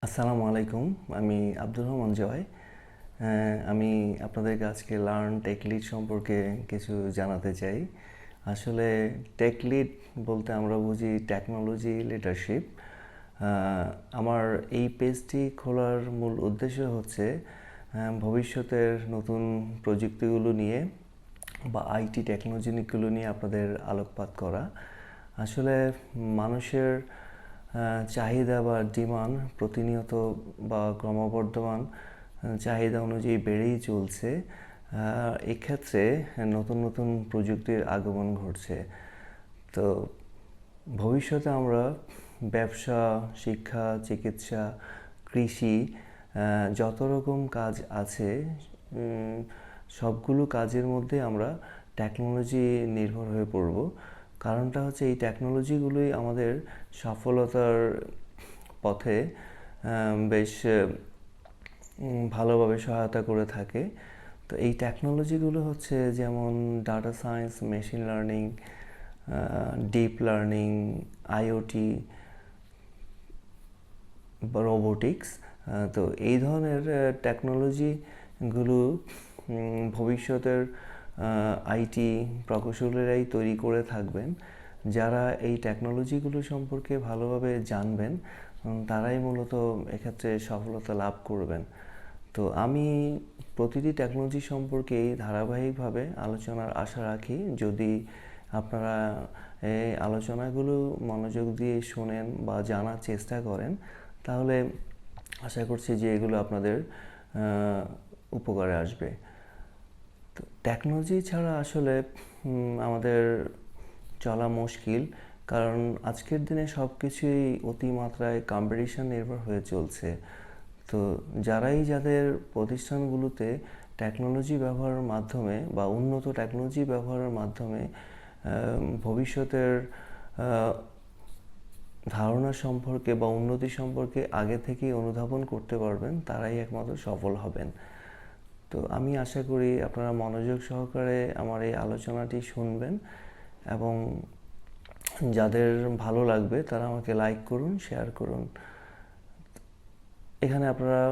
আসসালামু আলাইকুম। আমি আব্দুর রহমান জয়। আমি আপনাদেরকে আজকে লার্ন টেক লিড সম্পর্কে কিছু জানাতে চাই। আসলে টেক লিড বলতে আমরা বুঝি টেকনোলজি লিডারশিপ। আমার এই পেজটি খোলার মূল উদ্দেশ্য হচ্ছে ভবিষ্যতের নতুন প্রযুক্তিগুলো নিয়ে বা আইটি টেকনোলজিগুলো নিয়ে আপনাদের আলোকপাত করা। আসলে মানুষের চাহিদা বা ডিমান্ড প্রতিনিয়ত বা ক্রমবর্ধমান চাহিদা অনুযায়ী বেড়েই চলছে। এক্ষেত্রে নতুন নতুন প্রযুক্তির আগমন ঘটছে। তো ভবিষ্যতে আমরা ব্যবসা, শিক্ষা, চিকিৎসা, কৃষি, যত রকম কাজ আছে সবগুলো কাজের মধ্যে আমরা টেকনোলজি নির্ভর হয়ে পড়ব। কারণটা হচ্ছে এই টেকনোলজিগুলোই আমাদের সফলতার পথে বেশ ভালোভাবে সহায়তা করে থাকে। তো এই টেকনোলজিগুলো হচ্ছে যেমন data science, machine learning, deep learning, IoT বা রোবোটিক্স। তো এই ধরনের টেকনোলজিগুলো ভবিষ্যতের আইটি প্রকৌশলীরাই তৈরি করে থাকবেন। যারা এই টেকনোলজিগুলো সম্পর্কে ভালোভাবে জানবেন তারাই মূলত এক্ষেত্রে সফলতা লাভ করবেন। তো আমি প্রতিটি টেকনোলজি সম্পর্কেই ধারাবাহিকভাবে আলোচনার আশা রাখি। যদি আপনারা এই আলোচনাগুলো মনোযোগ দিয়ে শোনেন বা জানার চেষ্টা করেন তাহলে আশা করছি যে এগুলো আপনাদের উপকারে আসবে। তো টেকনোলজি ছাড়া আসলে আমাদের চলা মুশকিল, কারণ আজকের দিনে সব কিছুই অতিমাত্রায় কম্পিটিশন নির্ভর হয়ে চলছে। তো যাদের প্রতিষ্ঠানগুলোতে টেকনোলজি ব্যবহারের মাধ্যমে বা উন্নত টেকনোলজি ব্যবহারের মাধ্যমে ভবিষ্যতের ধারণা সম্পর্কে বা উন্নতি সম্পর্কে আগে থেকেই অনুধাবন করতে পারবেন তারাই একমাত্র সফল হবেন। তো আমি আশা করি আপনারা মনোযোগ সহকারে আমার এই আলোচনাটি শুনবেন এবং যাদের ভালো লাগবে তারা আমাকে লাইক করুন, শেয়ার করুন। এখানে আপনারা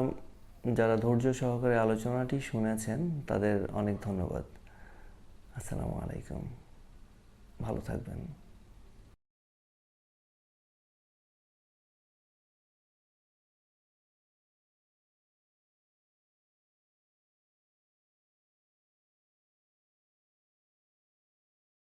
যারা ধৈর্য সহকারে আলোচনাটি শুনেছেন তাদের অনেক ধন্যবাদ। আসসালামু আলাইকুম। ভালো থাকবেন।